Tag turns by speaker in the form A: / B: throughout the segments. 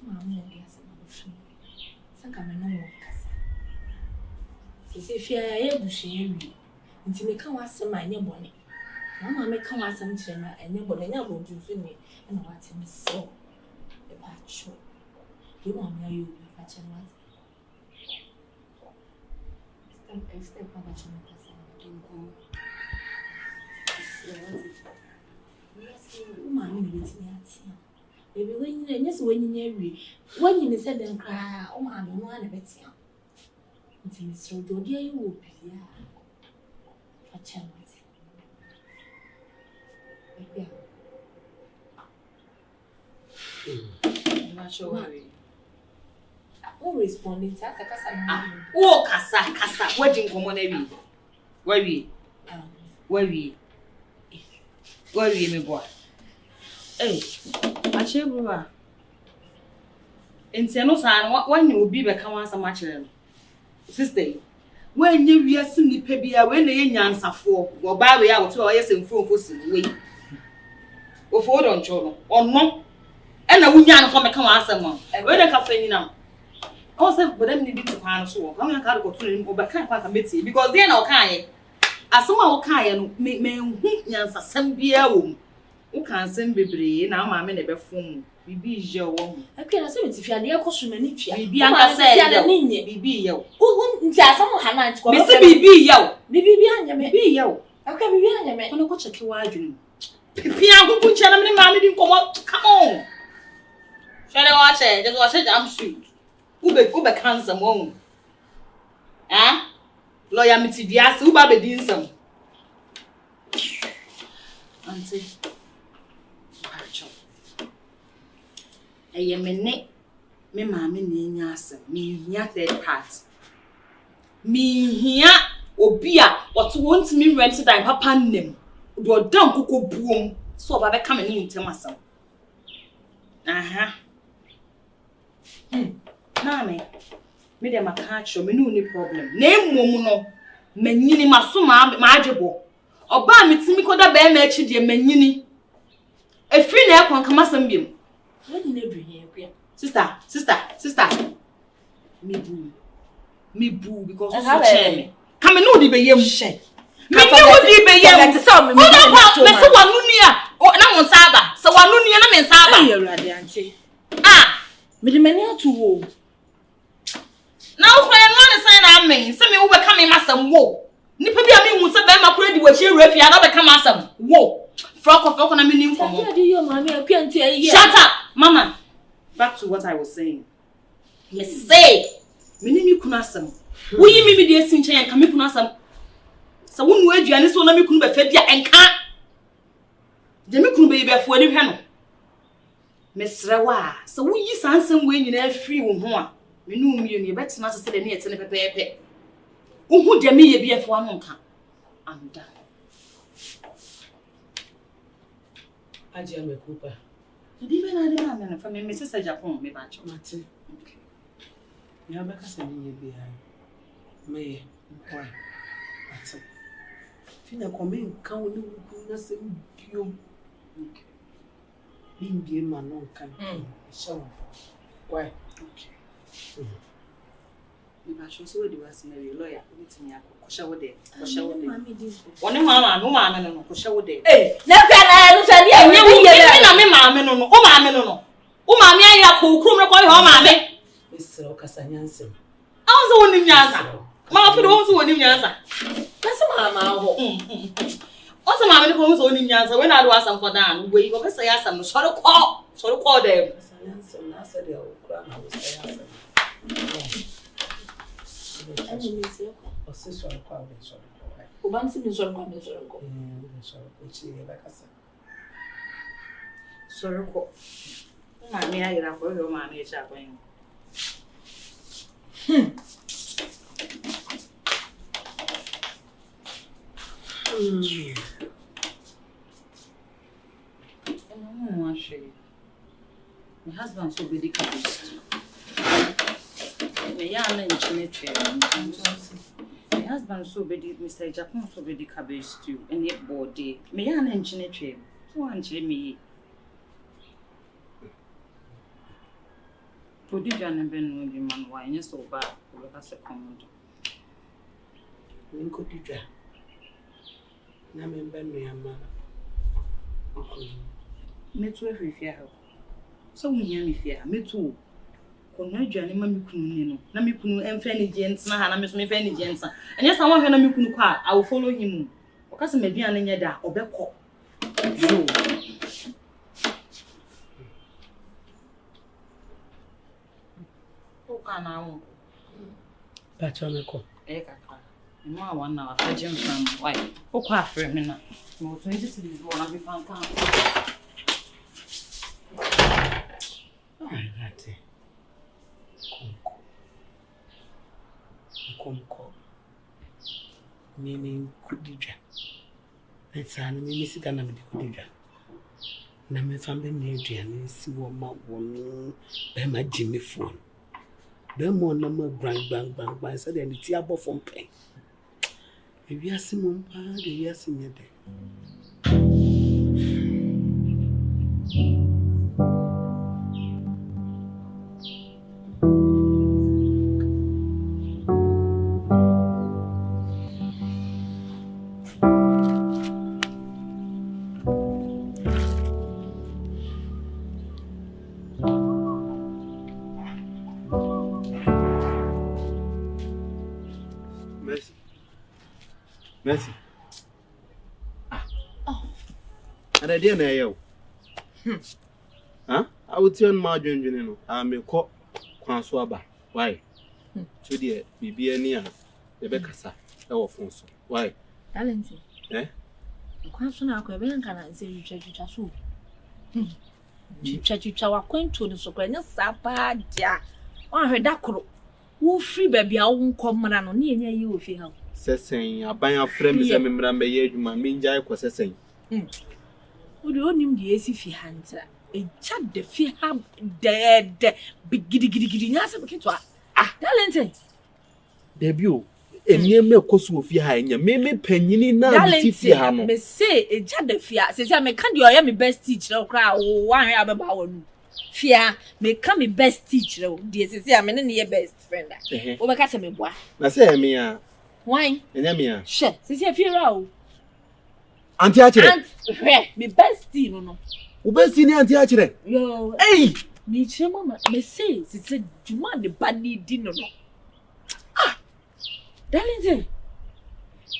A: Mamma mia, Sanka me no mo kasa. Se fia ya buhye wi. Nti me kan wasem anye bone. Mama me kan wasem kire na anye bone nya bo ntusu ni na watem so. E ba cho. Ye mo me ayo bi ka che no. Step pa ba che no kasa. Dinko. Yes, mama me betini ati. Baby, when you yes, when you said them cry, oh, my, no one bets you. It's so do you will be for channels. I'm not sure. Who responded to us? Oh, Casa, wedding common. Where we, me boy. Hey, Akyere Bruwaa. Enti no san when you be be kan wansa ma kyerɛ no. Sister, when you wiase nipa bia we na ye nyansafo, wo ba we ya wo to o yɛ semfo si we. Wo fo don cho no. Onno. E na wunya no so me kan wansa mo. We na ka fa nyina. O se bodam ni bi ti kwan so wo. Kan ya ka ko to ni o ba kan kwa ka meti because there na o kan ye. Asoma wo kan ye no me hu nyansasam bia wo. O kan sem bebre na ma me na be fom bibi je wo mu akwena se meti fia de ekoso mani twa bibi anka se ya bibi ye wo nti asam ha na ntiko me se bibi ye wo bibi anya me bibi ye wo akwa bibi anya me ono ko cheke wa adwunu pipi agugu nche na me ma me di nkomo come on share wa che just wa che jam shoot ube cancer mo lawyer meti dia se uba be di nsam ante eye me maame na enya asem me hia third part me hia obi a woto wontimi rent dan papa nnem do dan kokko buom so oba be ka me ne ntem asem aha maame me dem aka cho me no ni problem na emom no manyini maso ma adwebo oba metimi koda be ma achi de manyini efri na ekon kama asem biem Sister. Me boo because so chair. Come no di be yem. Me no di be yem. Me so wanu ni a. Na mo saba. So wanu ni na me saba.
B: Ay urade anti. Me di mani atu wo.
A: Na wo fa no ne sign na amen. Se me wo be ka me masam wo. Nipa bi a me hu se be makura di wa hie rafia na be ka masam wo. Froko na me nim komo. Shut up, mama. Back to what I was saying. Yes, say. Me ni mi kunu asem. Wo yi mi de esi nchen ka me kunu asem. Sa wo nu aduane so na me kunu be fa bia enka. De me kunu be yi be fo ani hwe no. Me srewa. Sa wo yi sansem we nyina afiri wo ho a. Me nu mi ni be tena se de ne yete ne pepepe. Wo hu de me ye bia fo anu nka. I'm done.
B: Aje me kupa.
A: Di be na de ma me fa me sister Japan me ba cho.
B: Mate. Okay. Ya ba ka se ni ye bia. Me kwa. Ate. Fina come kan woni ku na se biom. Okay. Bimbi ma no kan. So. Why? Okay. Me ba cho so we was na lawyer we timi akọ shawo de. Ko shawo de. Woni mama no ko shawo de. Na ka na no sa dia we ye
A: na me maame no. O maame no. O maame ayi akọ okrum re ko he o maame.
B: Mr. Okasanyansem.
A: Awon so woni nyanza. Ma ofi do won so woni nyanza.
B: Kasa mama ho.
A: O so maame no ko so woni nyanza. We na do asam for dan. We go kasa ya asam no. Sori ko dem.
B: Okasanyansem na sa dia okura na wo sa ya asam.
A: Ani mi se ko.
B: O se sori ko abe sori ko.
A: O ban si mi sori ko me sori ko.
B: Sori ko chi e ba kasa.
A: Sori ko. Maame ayi ra ko yo maame e cha ko yin. My husband so bedi cabbage. Me ya na nchine twe. My husband so bedi Mr. Japan so bedi cabbage stew and yet body. Me ya na nchine twe. One Jimmy. Put it on a ben will be man wine so bad. That's a common.
B: When could you try? Namen Ben, me, mamma.
A: Me too, if you fear. So we hear me fear. Me too. Konya Johnny Mammy Kunu, Nami Kunu, and Fanny Jensen, and Miss Me Fanny Jensen. And yes, I want Nami Kunu car. I will follow him. Because maybe an in your or Becko. Oh, can I?
B: That's on the call.
A: No one now, I jump from why? Oh, quite for a minute. No, 20 cities won't be found.
B: Conco. Meaning Kudija. Let's say, Miss Ganam Kudija. Name family near Jenny, see what Mount one by my Jimmy phone. The more number bang, said, and it's your from pay. If you are Simon, the yes in your day.
C: Merci. And I didn't know. Huh? I would turn my journey. I may call Kwanswaba. Why? To the BB near the Becassa, our phones. Why?
D: Darlinton.
C: Eh?
D: Kwansona kwa ben kana say you checha so. Checha wa kwanto no so kwa nya sapa dia. Wa hweda koro. Wo free baby a wo nkomra no na enya yi ofi ha.
C: Sesen abanya frame se memra meye adwuma minjai ko sesen.
D: Odi onim de esi fi hanta. Eja de fi ha de bigidi nya se bikito ah Darlinton.
C: Debut enye koso ofi ha enya me panyini na biti fi ha no.
D: Me say eja de fi a se me kan de oya me best teacher okra wo wan hwe abeba wonu. Fia me come me best teacher o de se me ne ye best friend a. Wo be ka se me boa.
C: Na say me a
D: why?
C: Enya me a.
D: She se fira o.
C: Auntie Akyere.
D: Aunt me best team no.
C: Wo best ni Auntie Akyere.
D: Yo.
C: Hey.
D: Me che mama me say se juma de bani di no no. Ah. Darlinton.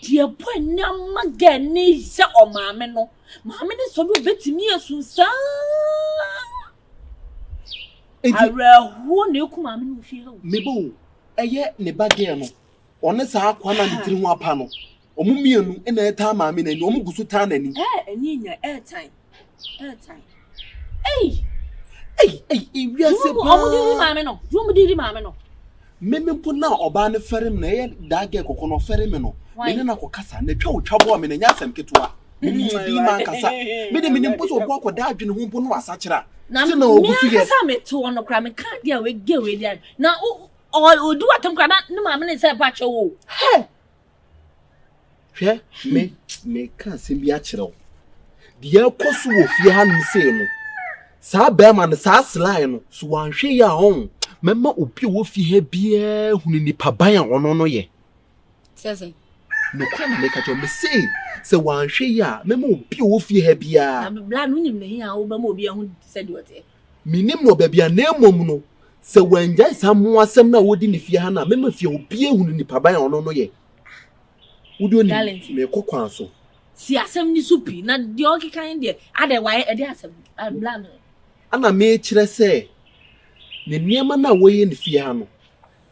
D: Dear boy na magani se o maame no. Maame ne so be betimi asunsa. Ara ho ne ku maame no fi ha.
C: Mebo eye ne bagye no. One sa akwa na ditiri ho apa no. Omumienu e na eta maame na ni omugusu ta na ni.
D: Eni nya airtime. Hey.
C: Iwiase ba.
D: Omudi maame no. Omudi maame no.
C: Memempo na oba ne ferem na ye dage kokono ferem no. Me na kokasa na twa otwabo me na nya asem ketua. Di man kasa. Me de menim poso obo akoda adwene ho mpo no asakira.
D: Na ogusu ye. Kasa me to ono kra me kan dia we ge we dia. Na odu atam kra na maame ne se pa chewo.
C: Hwe me kan sem bi akire. Dia koso wo fie ha no se no. Sa be ma no sa slide no so wanhwe ya on. Mema obi wo fie ha bia hunu nipa ban a ono no ye.
D: Sese.
C: No kwa me ka jo me se wanhwe ya mema obi wo fie ha bia.
D: Na bla no nim ne hia wo ba ma obi hu se de ote.
C: Minim no ba bia na emom no. Se wanja samu asem na wodi ne fie ha na mema fie obi hunu nipa ban a ono no ye. Wodi oni me kokwan so.
D: Si asem ni supi na de okikan de ade wae e de asem bla no.
C: Ana me kire se ne niema na woye ne fie ha no.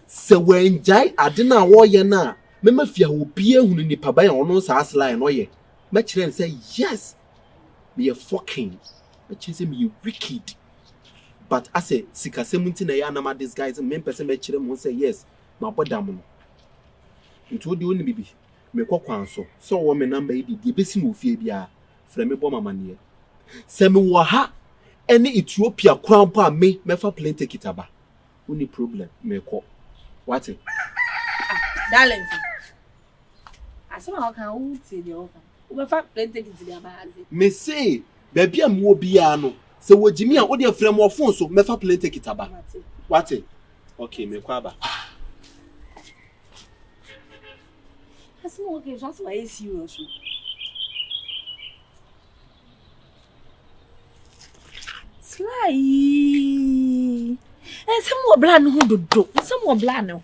C: Se wanjai ade na woye na mema fie obi hunu nipa ban a ono sa asline no ye. Me kire say yes. Me fucking. Me kire say me wicked. But I say sikasemunti na ya na ma this guys me person me kire mo say yes. Ma bodam no. Nti odi oni bibi. Me kokwan so wo me number di besi no fie bia fra me bo mama ne se me wo ha ene Ethiopia krampo a me fa plane ticket aba oni problem me ko what
D: Darlinton asema ho kan wo ti de ho kan wo fa plane ticket di aba hazi
C: me say Baby am wo bia no. Se wo jimi a wo de frem wo phone so me fa plane take it aba. What? Okay, me kwa ba.
D: Assim, okay, já só é serious. Sly. Essa mobla no do. Essa mobla não.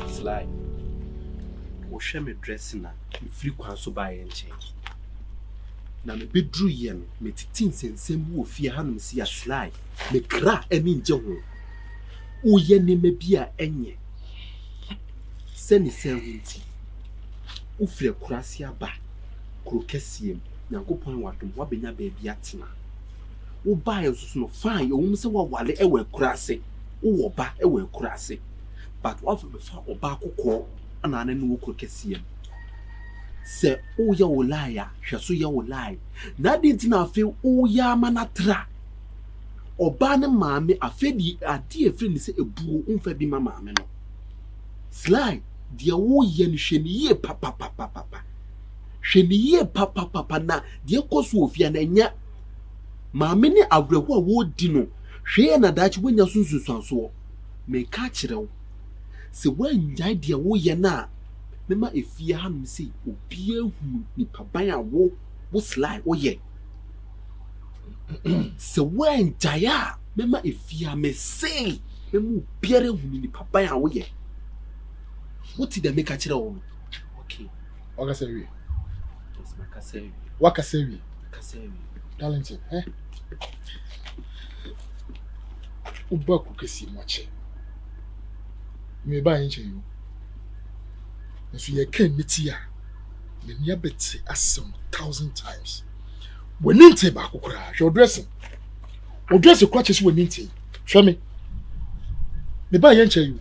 C: Sly. O shame dressing na free kwan so ba ye nche. Na me bedru ye no me titin sensem wo fie hanom si a Sly. Me kra ani nje ho. Wo ye ne me bia enye. Seni senwinti. Wo fre kurase aba. Kuro kesiem. Nyankopon wadom wa benya ba bia tena. Wo ba ye so no fine wo mu se wa wale ewe kurase. Wo ba ewe kurase. But what we fa oba kokko ana na no kuro kesiem. Se o ya wo laya, hweso ya wo lai. Na de ntina afi o ya manatra. Oba ne maame afedi ade efri ni se ebuo umfa bi ma maame no. Sly, de wo ye ni hweniye papa. Hweniye papa na de koso ofia na nya. Maame ne agrewo a wo di no. Hwe na dachi wonya sunsunsanso. Me ka kirewo. Se wanjai de wo ye na mema efia hanum se obia hu ni paban a wo Sly wo ye. Se wanjai a mema efia me se memu biere hu ni paban a wo ye. What did they make a child? Okay.
E: Wakasewi.
C: Yes, Makasewi.
E: Wakasewi.
C: Kasewi.
E: Darlinton, Uba kukesi mwache. Meba inche yu. Nsu ye ken mitia. Menya beti asem 1,000 times. Weninte ba kukura. Your dressing. O dress kwa chesi weninte. Show me. Meba inche yu.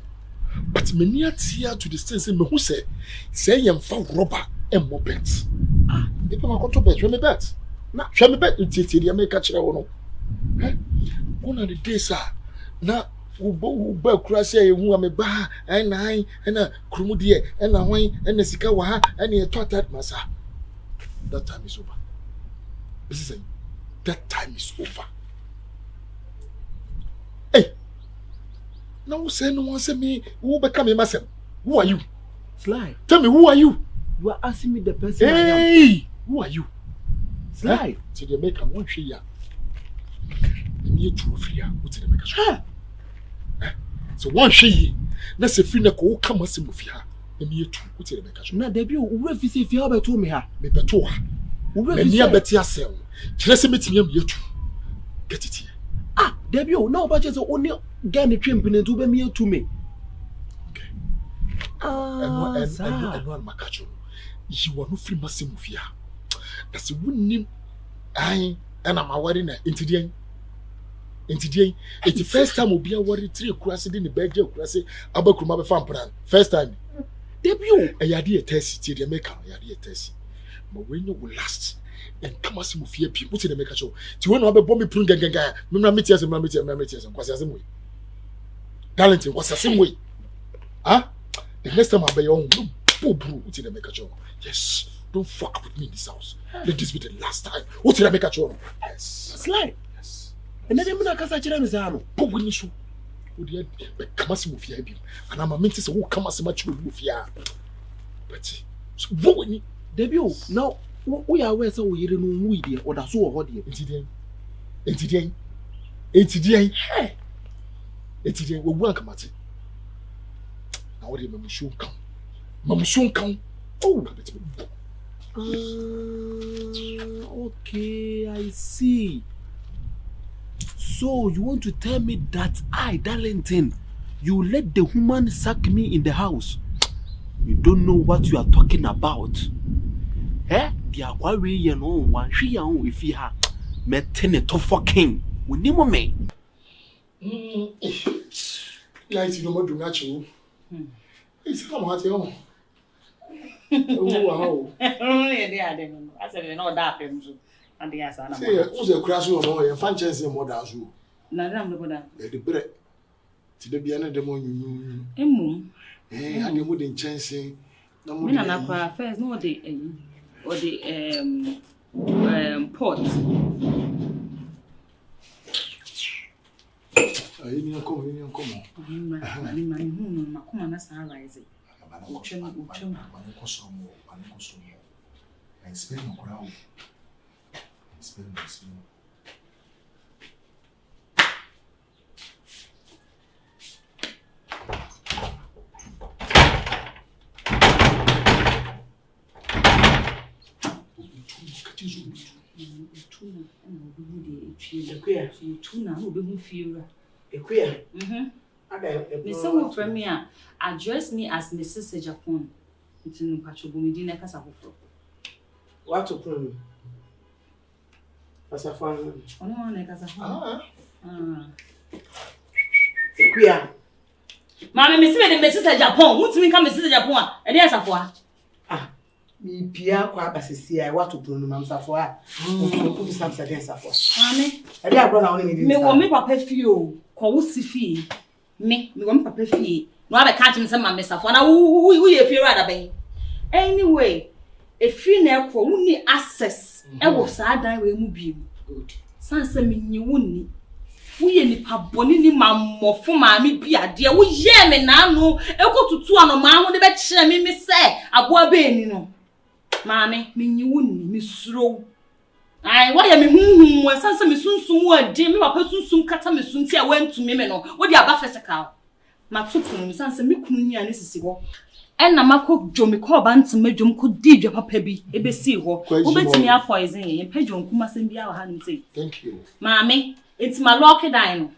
E: But many are to the sense me who say yam fa rubber and mo bet. Ah, if I go to bet, show me bet. Na show me bet until you make catch no. One of the days na uba kurase ehu am ba nine na krumu de na hwan na sika wa ha na e totat masa. That time is over. This is that time is over. Hey. Now say no one say me who become a master. Who are you?
C: Sly.
E: Tell me who are you?
C: You are asking me the person
E: I am.
C: Hey,
E: who are you?
C: Sly.
E: So they make a one share. Me two free. What they make a share? So one share. Na se free na ko come as mufia. Me two. What they make a share?
C: Na debi o refi se fi obeto me ha.
E: Me beto ha.
C: O refi se
E: me beti asem. Kire se metimi am yetu. Get it here.
C: Ah, debi o na obache se oni get the trim pin to be me to me.
E: Okay.
C: Ah,
E: and one makacho. You are no free masimufia. That's a winning. I and I'm worried into the it's the first time we'll be worried 3 cross in the bed. You cross it. Abakuma fan plan. First time.
C: Debut.
E: A idea test. The American idea test. But when you will last. And come as you fear people to the make a show. To one of the bomb prung and gaga. Mamma and was the same way. Darlinton was the same way. Ah? The next time I'll be your own boo to the make a show. Yes. Don't fuck with me in this house. Let this be the last time. What did I make a show? Yes.
C: Sly.
E: Yes.
C: And then I'm not going to Mizano.
E: But when you show, would you come as you fear him? And I'm a mentis who come as much with fear. But what we need? Debut.
C: No. We are where so we don't know we or that's so hot here.
E: It's we welcome at it. Now what did Mamma soon come? Oh,
C: okay, I see. So you want to tell me that I, Darlinton, you let the woman suck me in the house? You don't know what you are talking about. Eh? The aquari, you know, one she young if you have met to fucking. We need more me.
E: Yeah, it's no more do natural. It's how much you Wow.
A: Yeah, I said, no, that him. And the answer,
E: See, who's a crash on your franchise and more than you?
A: no, I'm
E: The bread. To the piano, the more you.
A: the
E: I wouldn't chance. No more
A: than a first, no, the pot.
E: You come.
A: Come on, that's how I say.
E: And spend no crowd. Spend.
A: Address me as Mrs. Japan. It's in Pachobumidina Casafo.
B: What to prove? As a fun.
A: Oh, no, like as a
B: Queer.
A: Mamma, Mrs. Japan, what's me come Mrs. Japan? And yes, a
B: Me Pia Quabasia, what to prove, Mamma Safwa. Put some against Safwa.
A: Mammy,
B: I did run only
A: me want me papa few, Kowusi me want papa fee. No other catching some Mamma Safwana, who if you're rather bay. Anyway, if you never only access, I was sad I will move you. Good. Sansa mean you wouldn't. We any pabonini mamma for mammy be a dear. We yam and now no, I go to 2 on a man with the bed share me say, a boy baby no. Mammy, mean you wouldn't, Miss Row. I why am me was Sansa me soon word, Jimmy, or person soon cut me soon see I went to Mimeno. What the above a cow? My foot from Sansa Mikunia and this is go. And Namako Jomi Coban to Majum could did your papaby, a besi ho, who bet me up poison, and Pedron Kumasin be our hand say.
E: Thank you.
A: Mammy, it's my locker dine.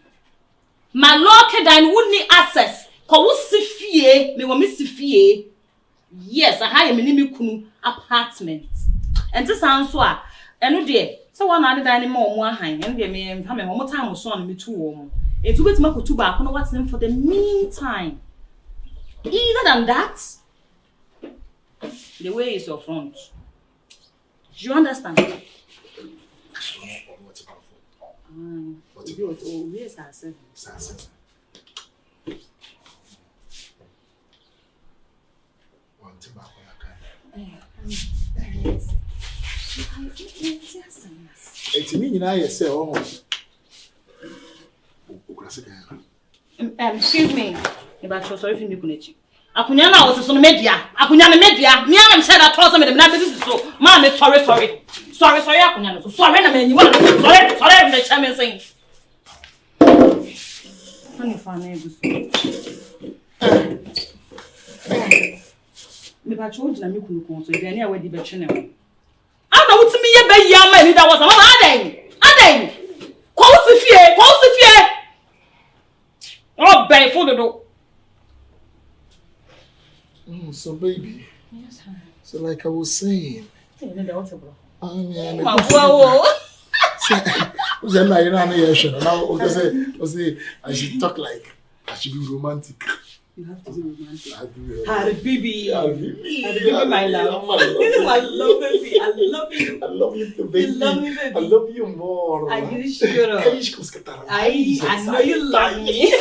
A: My locker dine wouldn't need access. Kowusifie, me wa missifie. Yes, I hire Minimikunu apartment. And this answer, and dear, so one other dining more hang, and dear me, and coming one time was on me too warm. It will make two back on what's in for the meantime. Either than that, the way is your front. Do you understand? What's about? Yes, I said.
E: It's me, I say,
A: excuse me. About sorry for me, Kunechi. Akunyana was on media. Akunyana media. Me and said I told some of them. Now this is so. Mom, sorry. Akunyana. Sorry, I mean you want. Sorry. The chairman saying. Honey, funny. Me patrol na me kunu so dey na we di be chene. Ana wutimi ye be yama ni that was aden. Ko fie. Oh, bay for the door.
E: So baby.
A: Yes, honey.
E: So like I was saying.
A: My
E: I should talk like I should be romantic.
A: You have to be romantic.
B: Baby,
A: my love. I love you.
E: I love you too, baby.
A: You love me, baby.
E: I love you more.
A: Are you sure? I know you love me.